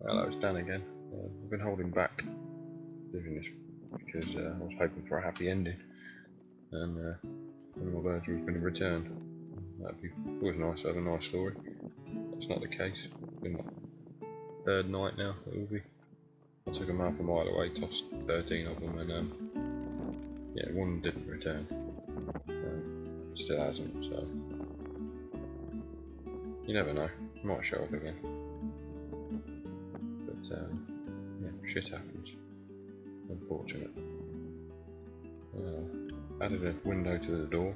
Hello, it's Dan again. I've been holding back doing this because I was hoping for a happy ending, and one of my birds was going to return. That'd be always nice to have a nice story. That's not the case. It's been the third night now. It will be. I took them half a mile away, tossed 13 of them, and yeah, one didn't return. Still hasn't. So you never know. It might show up again. But yeah, shit happens. Unfortunate. Added a window to the door,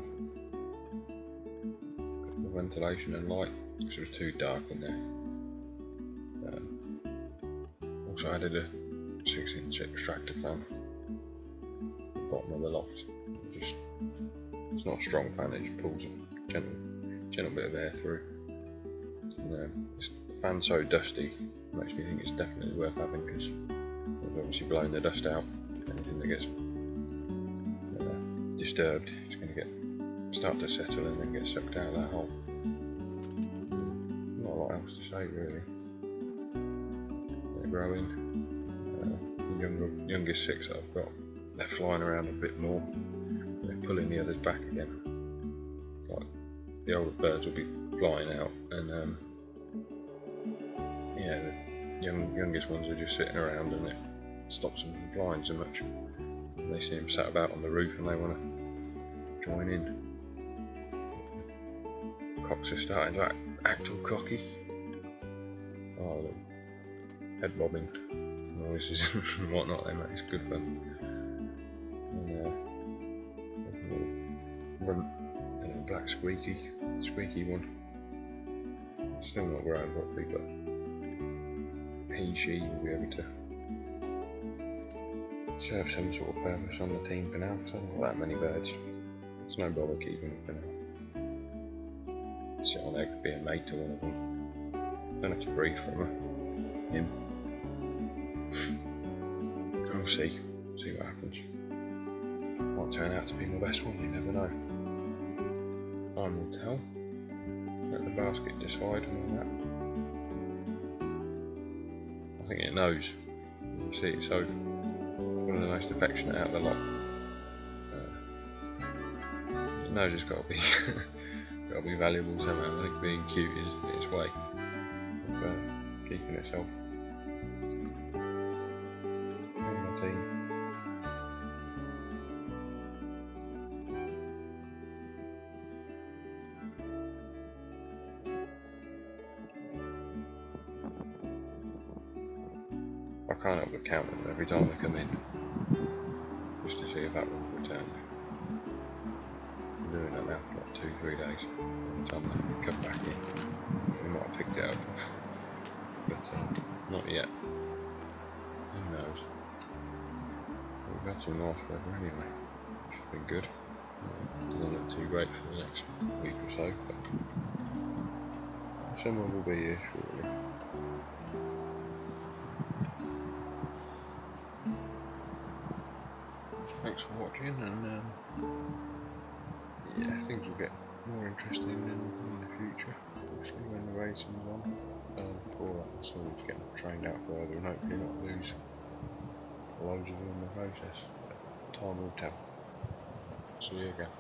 for ventilation and light because it was too dark in there. Also added a 6-inch extractor fan at the bottom of the loft. It's not a strong fan, it just pulls a gentle bit of air through. And, the fan's so dusty, it makes me think it's definitely worth having because it's obviously blowing the dust out. Anything that gets disturbed is going to start to settle and then get sucked out of that hole. Not a lot else to say really. They're growing. The youngest 6 that I've got, they're flying around a bit more. They're pulling the others back again. Like the older birds will be flying out, and yeah, the youngest ones are just sitting around, and it stops them from flying so much. And they see them sat about on the roof and they want to join in. Cocks are starting to act all cocky. Oh, look. Head bobbing noises and whatnot, they make good fun. And a black squeaky one. Still not growing properly, but she will be able to serve some sort of purpose on the team for now. So not that many birds. It's no bother keeping them for now. Sit on there, could be a mate to one of them. Don't have to breed from him. We'll see what happens. Might turn out to be my best one, you never know. Time will tell. Let the basket decide and all that. I think it knows. You can see it's so one of the most affectionate out of the lot. It knows it's got to be got to be valuable somehow. I think being cute is its way of keeping itself in the team. I can't help but count them every time they come in, just to see if that one's returned. I'm doing that now for like 2-3 days. Every time they come back in, we might have picked it up, but not yet. Who knows? We've had some nice weather anyway, which has been good. Doesn't look too great for the next week or so, but summer will be here shortly. Thanks for watching, and yeah, things will get more interesting in the future, especially when the racing's on. Before that, the storage getting trained out further and hopefully not lose loads of them in the process. Time will tell. See you again.